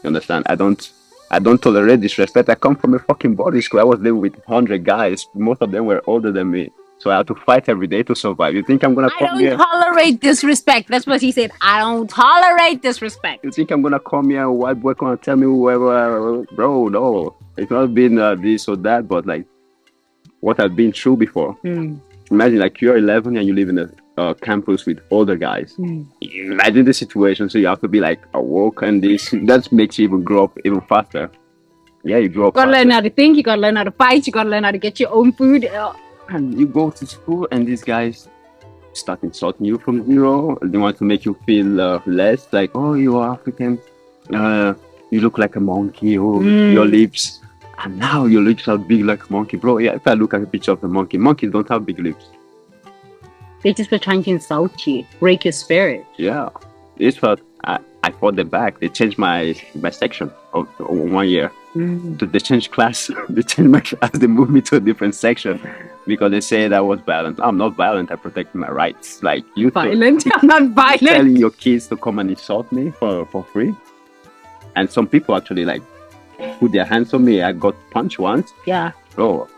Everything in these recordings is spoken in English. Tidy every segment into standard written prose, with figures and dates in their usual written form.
You understand? I don't tolerate disrespect. I come from a fucking boarding school. I was living with 100 guys. Most of them were older than me. So I had to fight every day to survive. You think I'm gonna I come don't here? tolerate disrespect. That's what he said. I don't tolerate disrespect. You think I'm gonna come here and white boy gonna tell me whoever, bro? No, it's not been this or that, but like what I've been through before. Mm. Imagine like you're 11 and you live in a campus with older guys. Mm. Imagine the situation. So you have to be like awoke and this. That makes you even grow up even faster. Yeah, you grow up Gotta learn faster. how to think. You gotta learn how to fight. You gotta learn how to get your own food. And you go to school and these guys start insulting you from zero. They want to make you feel less. Like, oh, you are African. You look like a monkey. Oh, your lips. And now your lips are big like a monkey. Bro, yeah, if I look at a picture of a monkey, monkeys don't have big lips. They just were trying to insult you, break your spirit. Yeah. It's what I fought them back. They changed my section of 1 year. They changed class. They changed my class. They moved me to a different section because they said I was violent. I'm not violent. I protect my rights. Like you Violent? I'm not violent. telling your kids to come and insult me for free. And some people actually like put their hands on me. I got punched once. Yeah. Oh.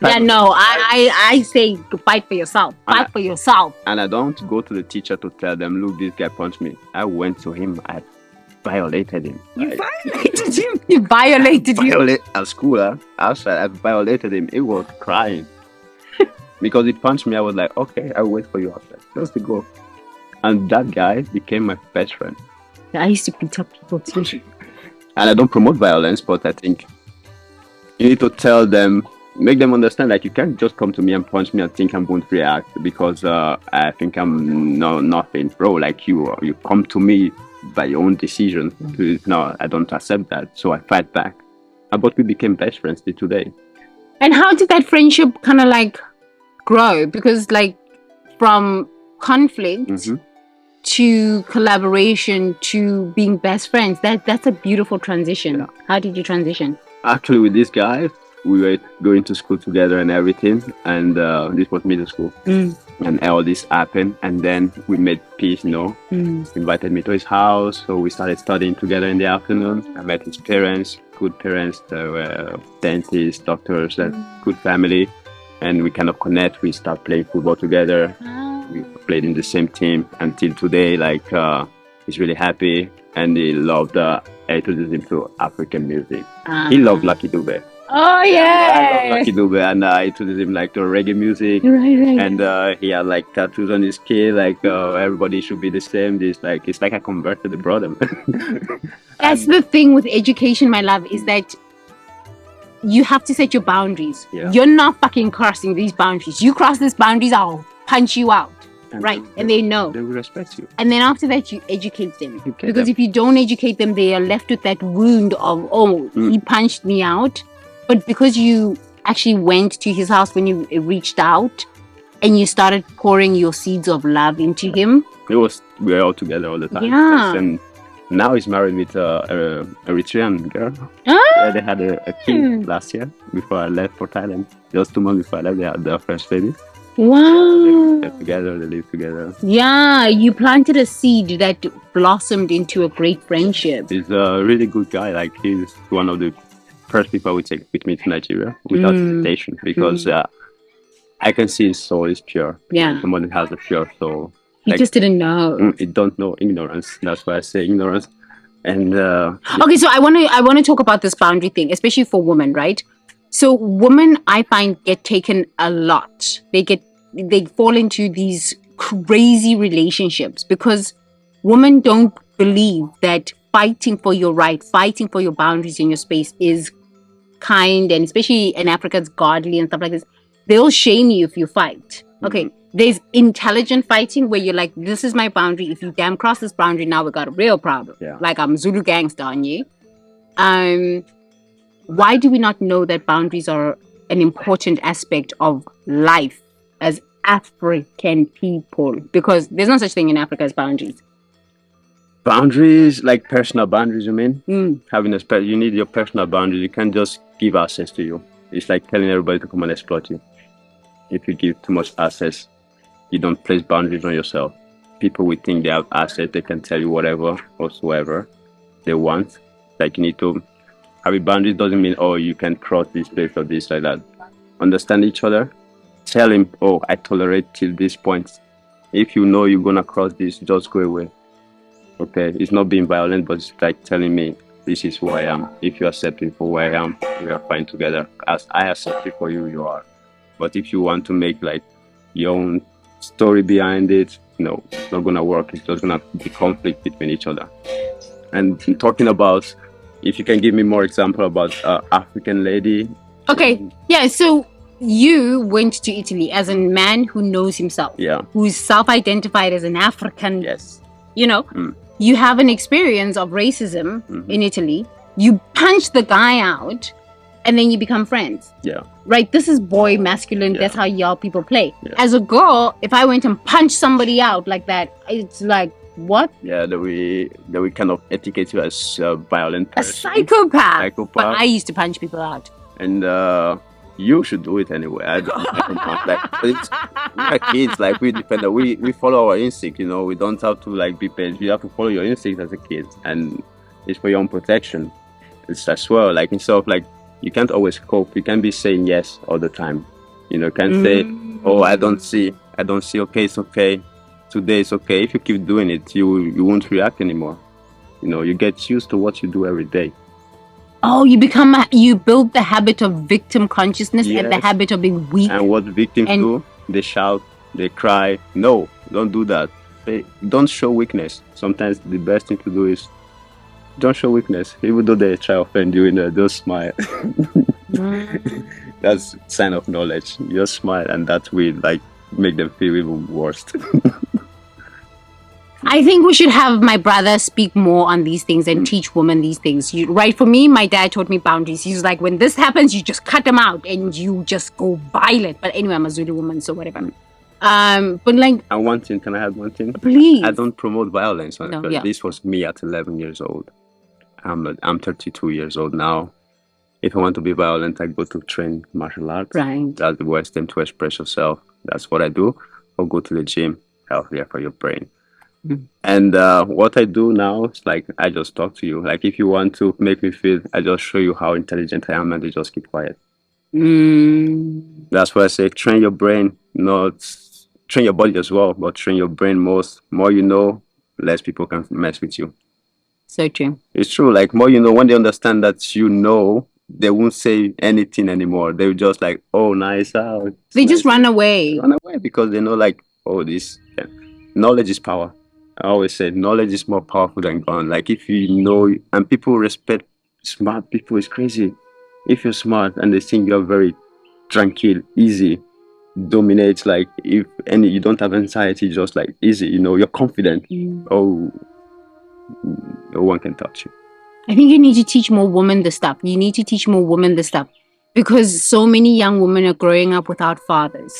Yeah, no, I say fight for yourself. Fight for yourself. And I don't go to the teacher to tell them, look, this guy punched me. I went to him. I violated him. You violated him. You violated him. At school, outside, I violated him. He was crying. Because he punched me, I was like, okay, I'll wait for you outside. Just to go. And that guy became my best friend. I used to beat up people too. And I don't promote violence, but I think you need to tell them, make them understand like you can't just come to me and punch me and think I'm going to react because I think I'm nothing, bro. Like you come to me by your own decision. No, I don't accept that, so I fight back. But we became best friends till today. And how did that friendship kind of like grow? Because like from conflict to collaboration to being best friends, that's a beautiful transition. Yeah. How did you transition? Actually, with these guys, we were going to school together and everything, and this was middle school, and all this happened, and then we made peace. He invited me to his house, so we started studying together in the afternoon. I met his parents, good parents. They were dentists, doctors, good family, and we kind of connect. We start playing football together. We played in the same team until today. Like he's really happy, and he loved. I introduced him to African music. He loved Lucky Dube. Oh yeah, I love Lucky Dube, and I introduced him like to reggae music, right. And he had like tattoos on his skin, like everybody should be the same. It's like I converted the brother. That's the thing with education, my love, is that you have to set your boundaries. Yeah. You're not fucking crossing these boundaries. You cross these boundaries, I'll punch you out. Right, and they know. They will respect you. And then after that, you educate them. Because if you don't educate them, they are left with that wound of, he punched me out. But because you actually went to his house when you reached out and you started pouring your seeds of love into him. We were all together all the time. Yeah. And now he's married with a Eritrean girl. Yeah, they had a kid last year before I left for Thailand. Just 2 months before I left, they had their first baby. Wow. They live together. Yeah, you planted a seed that blossomed into a great friendship. He's a really good guy. Like he's one of the first people I would take with me to Nigeria without hesitation because I can see his soul is pure. Yeah. Someone who has a pure soul. He just didn't know. He don't know ignorance. That's why I say ignorance. And okay, so I want to talk about this boundary thing, especially for women, right? So women, I find, get taken a lot. They fall into these crazy relationships because women don't believe that fighting for your right, fighting for your boundaries in your space is kind, and especially in Africa, it's godly and stuff like this. They'll shame you if you fight. Okay, there's intelligent fighting where you're like, this is my boundary. If you damn cross this boundary, now we got a real problem. Yeah. Like I'm Zulu gangster on you. Why do we not know that boundaries are an important aspect of life as African people? Because there's no such thing in Africa as boundaries. Boundaries, like personal boundaries, you mean? Having you need your personal boundaries. You can't just give access to you. It's like telling everybody to come and exploit you. If you give too much access, you don't place boundaries on yourself. People will think they have access, they can tell you whatever whatsoever they want. Like you need to having boundaries doesn't mean you can cross this place or this like that. Understand each other. Tell him, I tolerate till this point. If you know you're gonna cross this, just go away. Okay, it's not being violent, but it's like telling me this is who I am. If you accept me for who I am, we are fine together. As I accept it for you, you are. But if you want to make like your own story behind it, no, it's not gonna work. It's just gonna be conflict between each other. And talking about, if you can give me more example about African lady. Okay, yeah. So you went to Italy as a man who knows himself. Yeah. Who's self-identified as an African. Yes. You know, you have an experience of racism in Italy. You punch the guy out, and then you become friends. Yeah. Right? This is boy masculine. Yeah. That's how y'all people play. Yeah. As a girl, if I went and punched somebody out like that, it's like, what? Yeah, that we kind of etiquette you as a violent person. A psychopath. But I used to punch people out. And you should do it anyway. I don't mind. Like, we are kids. Like we depend. We follow our instinct. You know, we don't have to like be paid. You have to follow your instinct as a kid, and it's for your own protection. It's as well. Like instead of like, you can't always cope. You can't be saying yes all the time. You know, you can't say, "Oh, I don't see. Okay, it's okay. Today it's okay." If you keep doing it, you won't react anymore. You know, you get used to what you do every day. Oh, you build the habit of victim consciousness. Yes. And the habit of being weak. And what victims do, they shout, they cry. No, don't do that. Don't show weakness. Sometimes the best thing to do is don't show weakness. Even though they try to offend you, just smile. That's a sign of knowledge. Just smile, and that will like make them feel even worse. I think we should have my brother speak more on these things and teach women these things. Right? For me, my dad taught me boundaries. He's like, when this happens, you just cut them out and you just go violent. But anyway, I'm a Zulu woman, so whatever. But like... And one thing, can I add one thing? Please. I don't promote violence. This was me at 11 years old. I'm 32 years old now. If I want to be violent, I go to train martial arts. Right. That's the best time to express yourself. That's what I do. Or go to the gym, healthier for your brain. And what I do now is like I just talk to you. Like if you want to make me feel, I just show you how intelligent I am, and you just keep quiet. That's why I say train your brain, not train your body as well, but train your brain most. More you know, less people can mess with you. So true. It's true. Like more you know, when they understand that you know, they won't say anything anymore. They'll just like, oh, nice out. They just run away. Run away because they know like, oh, this knowledge is power. I always say knowledge is more powerful than gun. Like if you know, and people respect smart people, it's crazy. If you're smart and they think you're very tranquil, easy, dominate, like if you don't have anxiety, just like easy, you're confident. Oh, no one can touch you. I think you need to teach more women this stuff. You need to teach more women this stuff because so many young women are growing up without fathers.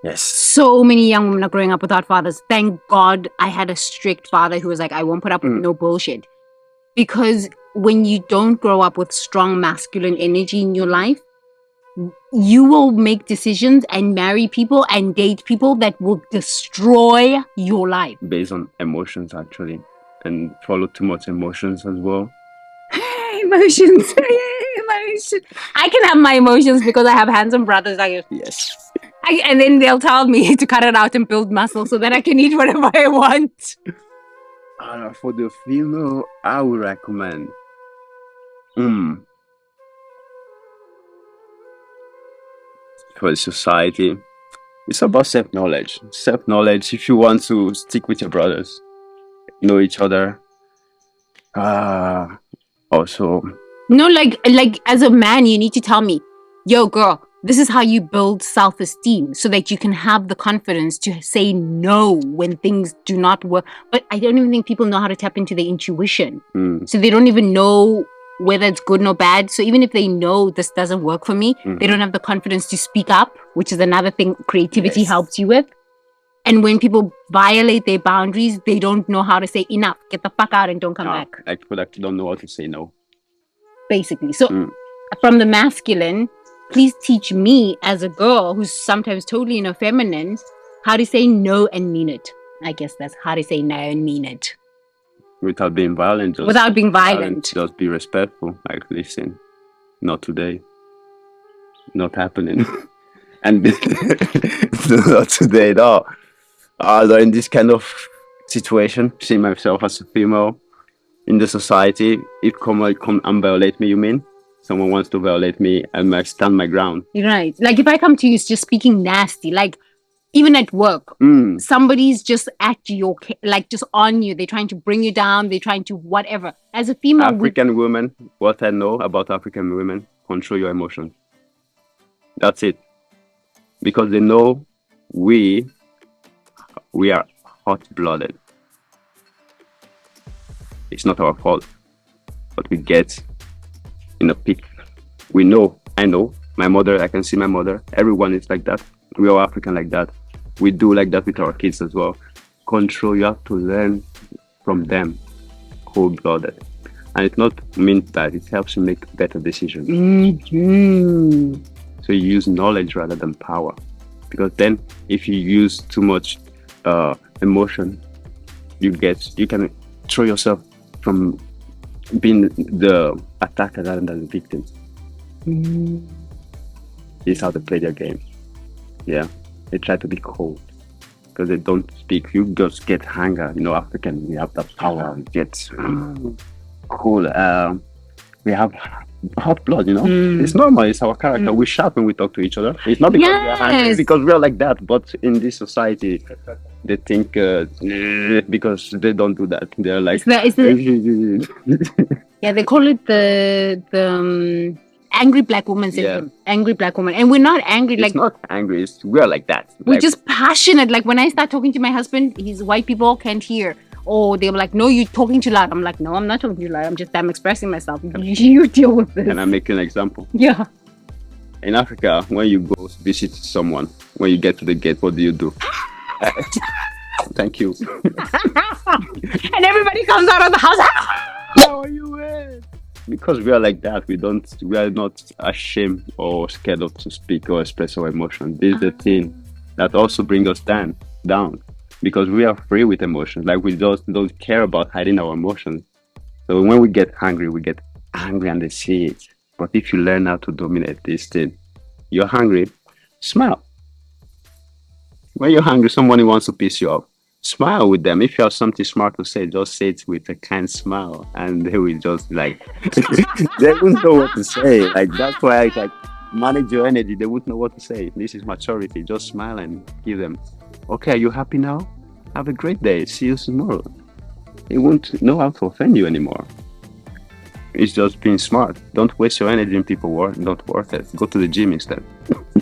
Yes. So many young women are growing up without fathers. Thank God I had a strict father who was like, I won't put up with no bullshit. Because when you don't grow up with strong masculine energy in your life, you will make decisions and marry people and date people that will destroy your life. Based on emotions, actually. And follow too much emotions as well. Emotions. I can have my emotions because I have handsome brothers. Yes. And then they'll tell me to cut it out and build muscle so that I can eat whatever I want. For the female, I would recommend. For the society, it's about self-knowledge. Self-knowledge. If you want to stick with your brothers, know each other. Also. No, like as a man, you need to tell me, yo, girl, this is how you build self-esteem so that you can have the confidence to say no when things do not work. But I don't even think people know how to tap into their intuition. So they don't even know whether it's good or bad. So even if they know this doesn't work for me, they don't have the confidence to speak up, which is another thing creativity helps you with. And when people violate their boundaries, they don't know how to say enough. Get the fuck out and don't come back. Like people that don't know how to say no. Basically. So from the masculine, please teach me as a girl who's sometimes totally feminine how to say no and mean it. I guess that's how to say no and mean it. Without being violent, just without being violent. just be respectful. Like, listen, not today, not happening, and not today at all. In this kind of situation, see myself as a female in the society, if someone come and violate me, you mean? Someone wants to violate me, and I stand my ground. Right. Like if I come to you, it's just speaking nasty. Like even at work, somebody's just at your, like just on you. They're trying to bring you down. They're trying to whatever. As a female, African women, what I know about African women, control your emotions. That's it. Because they know we are hot-blooded. It's not our fault, but we get in a peak. We know, I know, my mother, I can see my mother. Everyone is like that. We are African like that. We do like that with our kids as well. Control, you have to learn from them, cold-blooded. And it's not meant that it helps you make better decisions. Mm-hmm. So you use knowledge rather than power. Because then if you use too much emotion, you can throw yourself from being the attacker rather than the victim. Mm. This is how they play their game. Yeah. They try to be cold. Because they don't speak. You just get anger. You know, African, we have that power. We get cool. We have hot blood, you know. It's normal. It's our character. We shout when we talk to each other. It's not because we are angry, because we are like that. But in this society, they think because they don't do that. They're like, yeah, they call it the angry black woman syndrome. Yeah. Angry black woman, and we're not angry. It's like not angry. We're like that. We're like, just passionate. Like when I start talking to my husband, his white people can't hear. Or they're like, no, you're talking too loud. I'm like, no, I'm not talking too loud. I'm expressing myself. You deal with this. And I'm making an example. Yeah. In Africa, when you go visit someone, when you get to the gate, what do? Thank you. And everybody comes out of the house. How are you in? Because we are like that. We are not ashamed or scared of to speak or express our emotion. This is the thing that also brings us down. Because we are free with emotions. Like we just don't care about hiding our emotions. So when we get angry and they see it. But if you learn how to dominate this thing, you're hungry, smile. When you're hungry, somebody wants to piss you off, smile with them. If you have something smart to say, just say it with a kind smile, and they will just like they wouldn't know what to say. Like that's why I like manage your energy. They wouldn't know what to say. This is maturity. Just smile and give them. Okay, are you happy now? Have a great day. See you tomorrow. It won't know how to offend you anymore. It's just being smart. Don't waste your energy in people not worth it. Go to the gym instead.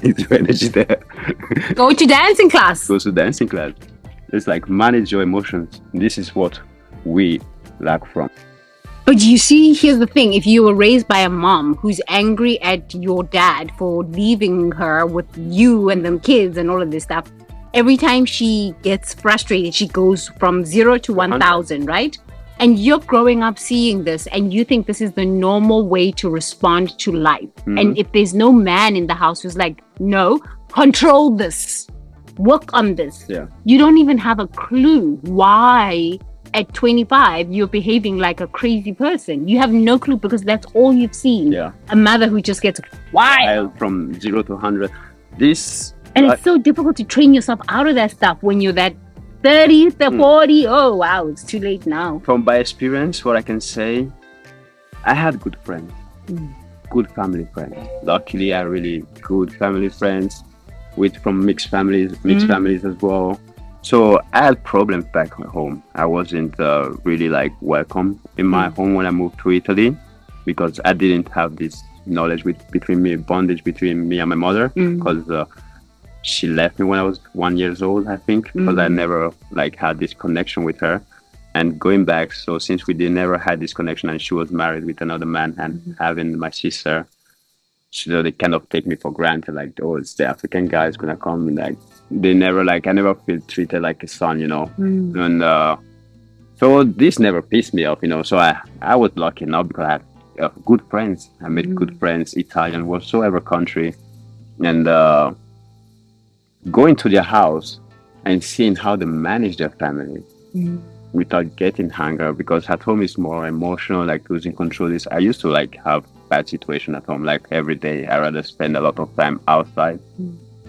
Need your energy there. Go to dancing class. Go to dancing class. It's like manage your emotions. This is what we lack from. But you see, here's the thing. If you were raised by a mom who's angry at your dad for leaving her with you and them kids and all of this stuff, every time she gets frustrated, she goes from 0 to 1,000, right? And you're growing up seeing this and you think this is the normal way to respond to life. Mm-hmm. And if there's no man in the house who's like, no, control this, work on this. Yeah. You don't even have a clue why at 25 you're behaving like a crazy person. You have no clue because that's all you've seen. Yeah. A mother who just gets wild. From 0 to 100. And it's so difficult to train yourself out of that stuff when you're that 30, 40. Oh, wow, it's too late now. From my experience, what I can say, I had good friends, good family friends. Luckily, I really good family friends from mixed families as well. So I had problems back home. I wasn't really like welcome in my home when I moved to Italy because I didn't have this knowledge bondage between me and my mother because she left me when I was 1 year old, I think, because I never like had this connection with her. And going back, so since we never had this connection and she was married with another man and having my sister, so they kind of take me for granted, like, oh, it's the African guy is gonna come, and like they never I never feel treated like a son, you know. And so this never pissed me off, you know. So I was lucky enough because I had good friends. I made good friends, Italian, whatsoever country, and going to their house and seeing how they manage their family without getting anger, because at home it's more emotional, like losing control. Is I used to like have bad situation at home, like every day. I rather spend a lot of time outside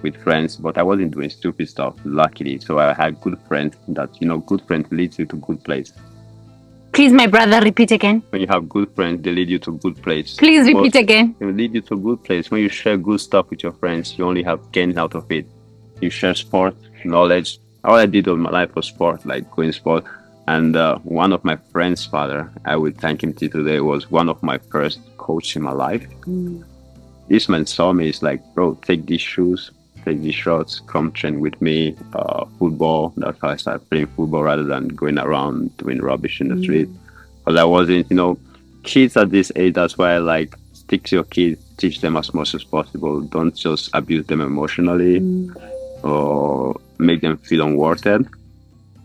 with friends, but I wasn't doing stupid stuff, luckily. So I had good friends that, good friends leads you to good place. Please, my brother, repeat again. When you have good friends, they lead you to good place. Please repeat again. They lead you to a good place. When you share good stuff with your friends, you only have gains out of it. You share sport, knowledge. All I did all my life was sport, like going sport. And one of my friend's father, I will thank him till today, was one of my first coach in my life. This man saw me. He's like, bro, take these shoes, take these shorts, come train with me. Football. That's how I started playing football rather than going around doing rubbish in the street. Because I wasn't, kids at this age. That's why I like stick to your kids, teach them as much as possible. Don't just abuse them emotionally or make them feel unwanted.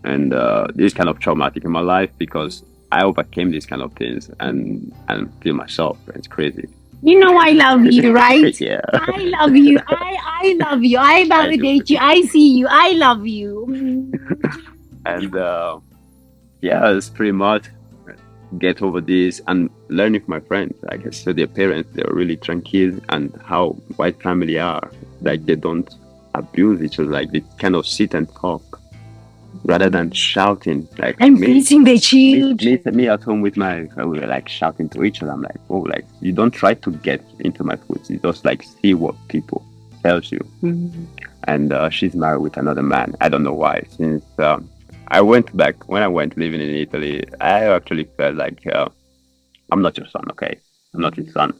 And this is kind of traumatic in my life because I overcame these kind of things and feel myself. It's crazy. You know I love you, right? Yeah. I love you. I love you. I validate you. I see you. I love you. And it's pretty much get over this and learning from my friends. Like I said, their parents, they're really tranquil and how white family are. Like they don't abuse each other. Like they kind of sit and talk rather than shouting. Like and beating the children. Me at home with we were like shouting to each other. I'm like, oh, like you don't try to get into my foot. You just like see what people tells you. And she's married with another man. I don't know why. Since I went back when I went living in Italy, I actually felt like I'm not your son, okay? I'm not his son,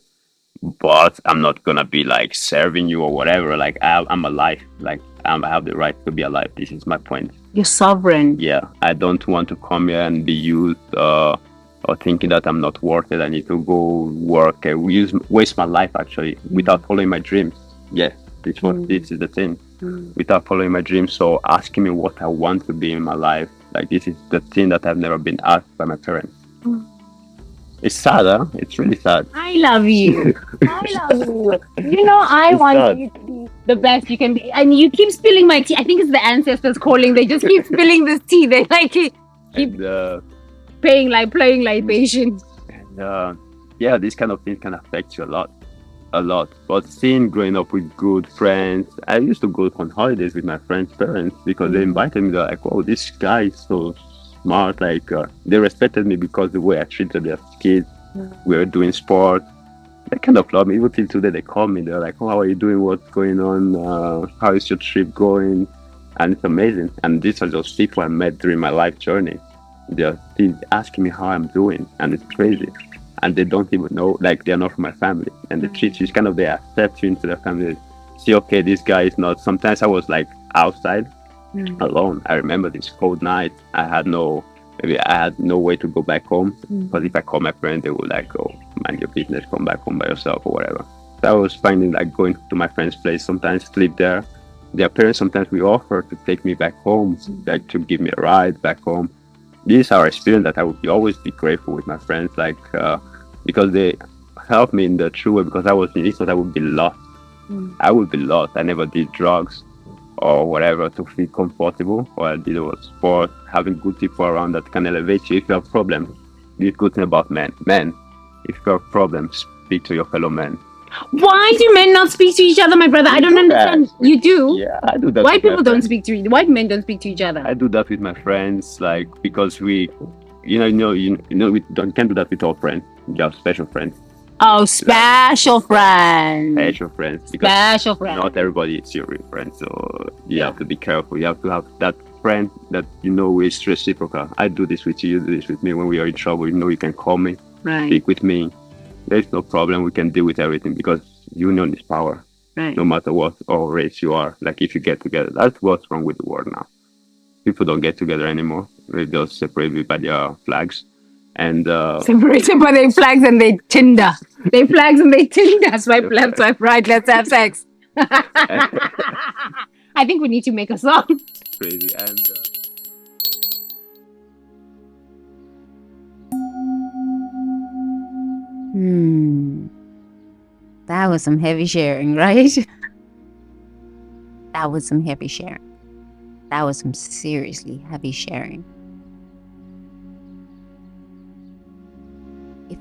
but I'm not gonna be like serving you or whatever. Like I'm alive. Like I have the right to be alive. This is my point. You're sovereign. Yeah, I don't want to come here and be used or thinking that I'm not worth it. I need to go work and waste my life actually without following my dreams. Yes, this is the thing. Without following my dreams. So asking me what I want to be in my life, like this is the thing that I've never been asked by my parents. It's sad, huh? It's really sad. I love you. I love you. I want you to be the best you can be. And you keep spilling my tea. I think it's the ancestors calling. They just keep spilling this tea. They like keep playing libations. And these kind of things can affect you a lot. But seeing growing up with good friends, I used to go on holidays with my friends' parents because they invited me. They're like, oh, this guy is so smart. Like they respected me because the way I treated their kids. We were doing sport. They kind of love me. Even till today, they call me. They're like, oh, how are you doing? What's going on? How is your trip going? And it's amazing. And these are just people I met during my life journey. They're still asking me how I'm doing. And it's crazy. And they don't even know, like they're not from my family. And they treat you, they accept you into their family. See, okay, this guy is not. Sometimes I was like outside alone. I remember this cold night. I had no way to go back home. Because if I call my friend, they would like, go mind your business, come back home by yourself or whatever. So I was finding like going to my friend's place, sometimes sleep there. Their parents sometimes we offer to take me back home, like to give me a ride back home. This is our experience that I would always be grateful with my friends, like because they helped me in the true way. Because I was in Israel, I would be lost. I would be lost. I never did drugs or whatever to feel comfortable. All I did was sport, having good people around that can elevate you. If you have problems, this is good thing about men. Men, if you have problems, speak to your fellow men. Why do men not speak to each other, my brother? I don't understand. You do? Yeah, I do that. White people don't speak to white men don't speak to each other. I do that with my friends, like because we, we can't do that with our friends. We have special friends. Oh, special friends. Special friends. Special friends. Not everybody is your real friend, so you have to be careful. You have to have that friend that is reciprocal. I do this with you, you do this with me. When we are in trouble, you can call me, speak with me. There's no problem. We can deal with everything because union is power. Right. No matter what or race you are. Like if you get together, that's what's wrong with the world now. People don't get together anymore. They just separate by their flags. And separated by their flags and they Tinder. They flags and they Tinder. Swipe left, swipe right. Let's have sex. I think we need to make a song. Crazy. And that was some heavy sharing, right? That was some heavy sharing. That was some seriously heavy sharing.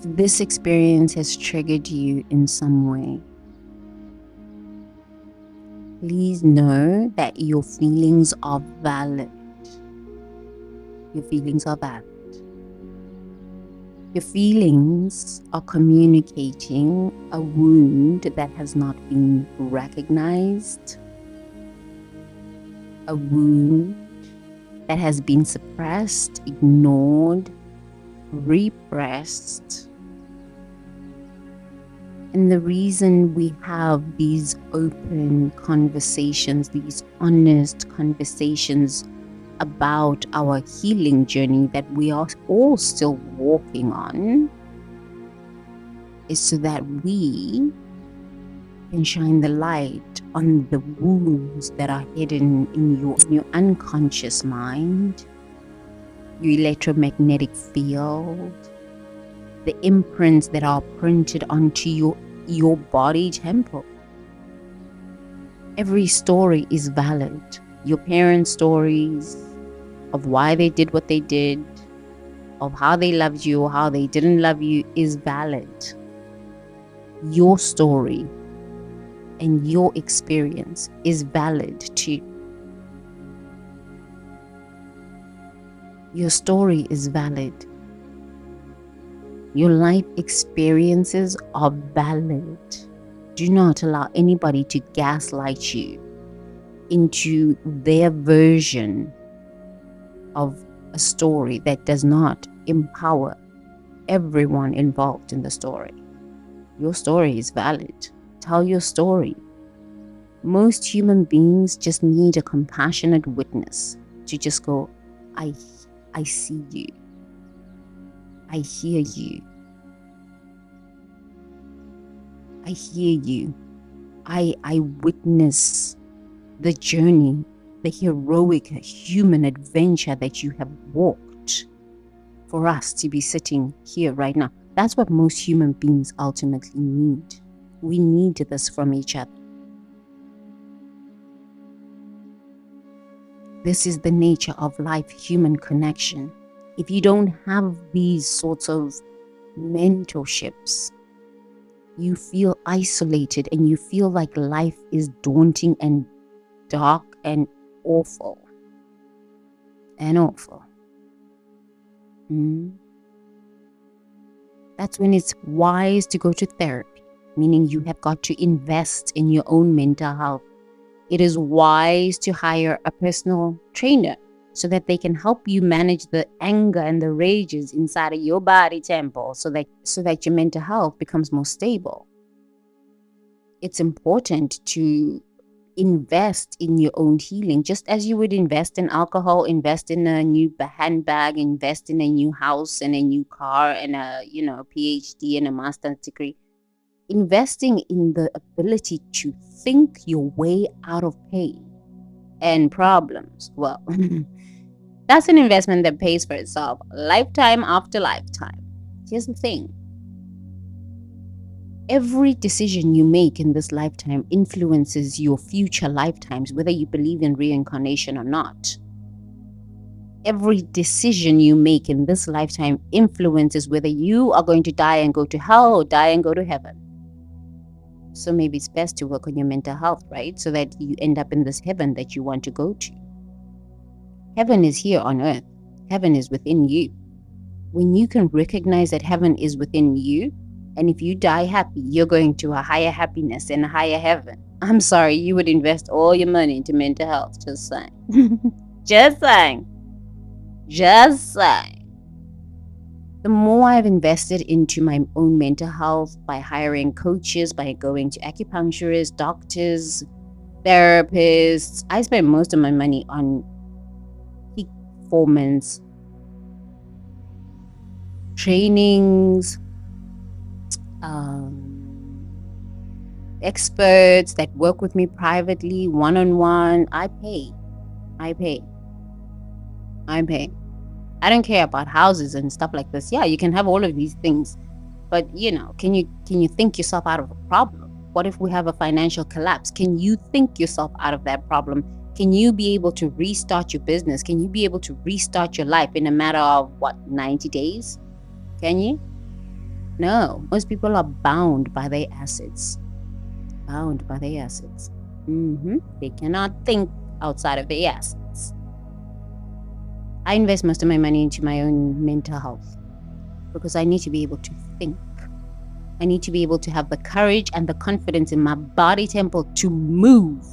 this experience has triggered you in some way, please know that your feelings are valid. Your feelings are valid. Your feelings are communicating a wound that has not been recognized, a wound that has been suppressed, ignored, repressed. And the reason we have these open conversations, these honest conversations about our healing journey that we are all still walking on, is so that we can shine the light on the wounds that are hidden in your unconscious mind, your electromagnetic field, the imprints that are printed onto your body temple. Every story is valid. Your parents' stories of why they did what they did, of how they loved you or how they didn't love you, is valid. Your story and your experience is valid too. Your story is valid. Your life experiences are valid. Do not allow anybody to gaslight you into their version of a story that does not empower everyone involved in the story. Your story is valid. Tell your story. Most human beings just need a compassionate witness to just go, I see you. I hear you. I hear you. I witness the journey, the heroic human adventure that you have walked for us to be sitting here right now. That's what most human beings ultimately need. We need this from each other. This is the nature of life, human connection. If you don't have these sorts of mentorships, you feel isolated and you feel like life is daunting and dark and awful. That's when it's wise to go to therapy, meaning you have got to invest in your own mental health. It is wise to hire a personal trainer so that they can help you manage the anger and the rages inside of your body temple so that your mental health becomes more stable. It's important to invest in your own healing, just as you would invest in alcohol, invest in a new handbag, invest in a new house and a new car and a PhD and a master's degree. Investing in the ability to think your way out of pain and problems, well, that's an investment that pays for itself lifetime after lifetime. Here's the thing. Every decision you make in this lifetime influences your future lifetimes, whether you believe in reincarnation or not. Every decision you make in this lifetime influences whether you are going to die and go to hell or die and go to heaven. So maybe it's best to work on your mental health, right? So that you end up in this heaven that you want to go to. Heaven is here on earth. Heaven is within you. When you can recognize that heaven is within you, and if you die happy, you're going to a higher happiness and a higher heaven. I'm sorry, you would invest all your money into mental health. Just saying. Just saying. Just saying. The more I've invested into my own mental health by hiring coaches, by going to acupuncturists, doctors, therapists, I spend most of my money on peak performance trainings, experts that work with me privately, one-on-one. I pay. I don't care about houses and stuff like this. Yeah, you can have all of these things, but can you think yourself out of a problem? What if we have a financial collapse? Can you think yourself out of that problem? Can you be able to restart your business? Can you be able to restart your life in a matter of 90 days? Can you? No, most people are bound by their assets. Bound by their assets. They cannot think outside of their assets. I invest most of my money into my own mental health because I need to be able to think. I need to be able to have the courage and the confidence in my body temple to move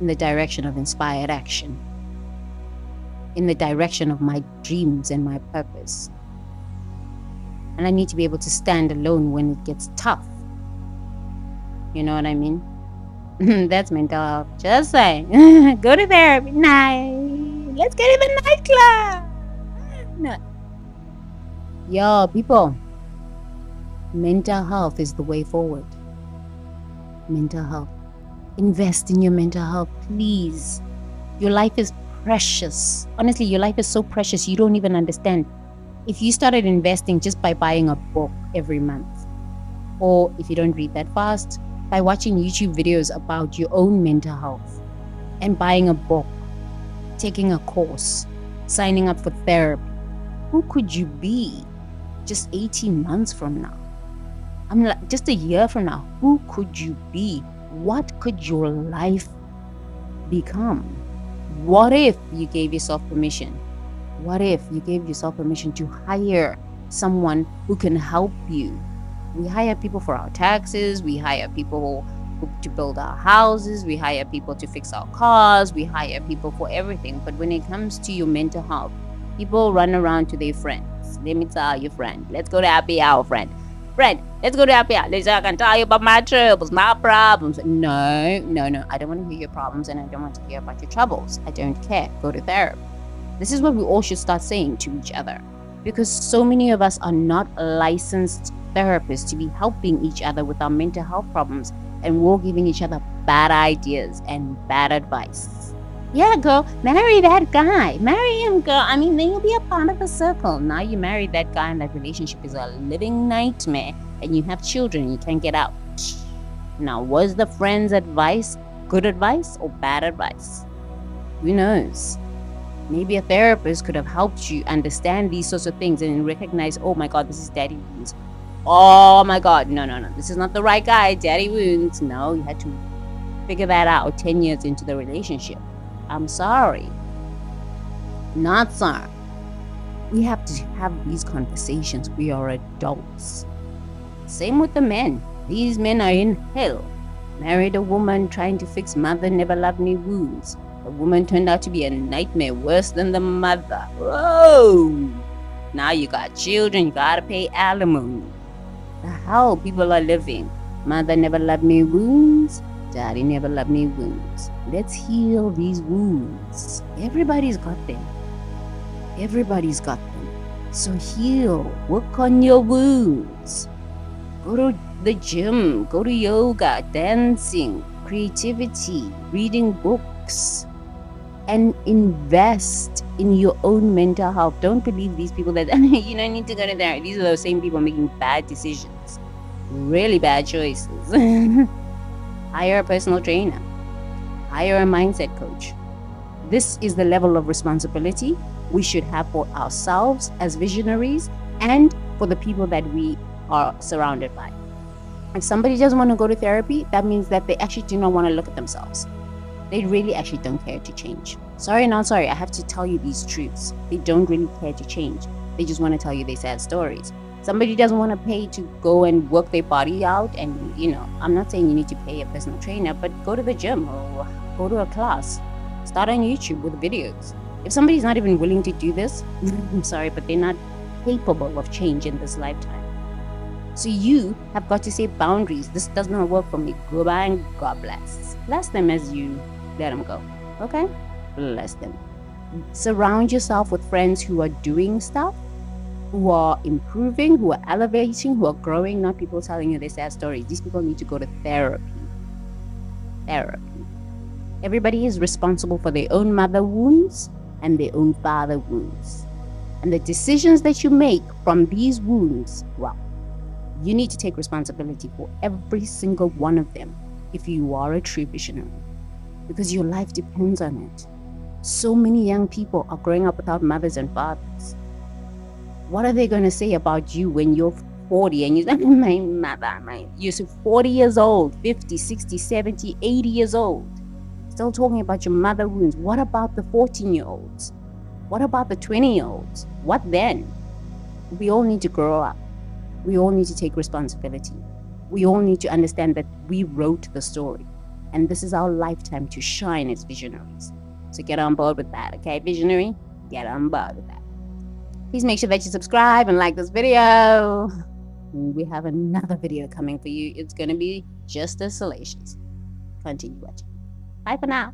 in the direction of inspired action, in the direction of my dreams and my purpose. And I need to be able to stand alone when it gets tough. You know what I mean? That's mental health. Just saying. Go to therapy. Night. Let's get in the nightclub. No. Yo, people. Mental health is the way forward. Mental health. Invest in your mental health, please. Your life is precious. Honestly, your life is so precious, you don't even understand. If you started investing just by buying a book every month, or if you don't read that fast, by watching YouTube videos about your own mental health, and buying a book, taking a course, signing up for therapy, who could you be just 18 months from now? I'm like, just a year from now, who could you be? What could your life become? What if you gave yourself permission? What if you gave yourself permission to hire someone who can help you? We hire people for our taxes. We hire people to build our houses. We hire people to fix our cars. We hire people for everything. But when it comes to your mental health, people run around to their friends. Let me tell you, friend. Let's go to happy hour, friend. Friend, let's go to happy hour. I can tell you about my troubles, my problems. No. I don't want to hear your problems and I don't want to hear about your troubles. I don't care. Go to therapy. This is what we all should start saying to each other, because so many of us are not licensed therapists to be helping each other with our mental health problems, and we're giving each other bad ideas and bad advice. Yeah, girl, marry that guy. Marry him, girl. I mean, then you'll be a part of the circle. Now you married that guy and that relationship is a living nightmare and you have children, you can't get out. Now, was the friend's advice good advice or bad advice? Who knows? Maybe a therapist could have helped you understand these sorts of things and recognize, oh my God, this is daddy wounds. Oh my God, no, this is not the right guy, daddy wounds. No, you had to figure that out 10 years into the relationship. I'm sorry. Not sorry. We have to have these conversations. We are adults. Same with the men. These men are in hell. Married a woman trying to fix mother never loved me wounds. The woman turned out to be a nightmare worse than the mother. Whoa! Now you got children, you gotta pay alimony. The hell people are living. Mother never loved me wounds. Daddy never loved me wounds. Let's heal these wounds. Everybody's got them. Everybody's got them. So heal. Work on your wounds. Go to the gym. Go to yoga, dancing, creativity, reading books. And invest in your own mental health. Don't believe these people that need to go to therapy. These are those same people making bad decisions. Really bad choices. Hire a personal trainer. Hire a mindset coach. This is the level of responsibility we should have for ourselves as visionaries and for the people that we are surrounded by. If somebody doesn't want to go to therapy, that means that they actually do not want to look at themselves. They really actually don't care to change. Sorry, not sorry. I have to tell you these truths. They don't really care to change. They just want to tell you their sad stories. Somebody doesn't want to pay to go and work their body out. And, I'm not saying you need to pay a personal trainer, but go to the gym or go to a class. Start on YouTube with videos. If somebody's not even willing to do this, I'm sorry, but they're not capable of change in this lifetime. So you have got to set boundaries. This does not work for me. Goodbye and God bless. Bless them as you let them go. Okay? Bless them. Surround yourself with friends who are doing stuff, who are improving, who are elevating, who are growing, not people telling you their sad stories. These people need to go to therapy. Therapy. Everybody is responsible for their own mother wounds and their own father wounds. And the decisions that you make from these wounds, well, you need to take responsibility for every single one of them if you are a true visionary, because your life depends on it. So many young people are growing up without mothers and fathers. What are they going to say about you when you're 40 and you're like, my mother, you're 40 years old, 50, 60, 70, 80 years old, still talking about your mother wounds? What about the 14-year-olds? What about the 20-year-olds? What then? We all need to grow up. We all need to take responsibility. We all need to understand that we wrote the story. And this is our lifetime to shine as visionaries. So get on board with that, okay, visionary? Get on board with that. Please make sure that you subscribe and like this video. We have another video coming for you. It's going to be just as salacious. Continue watching. Bye for now.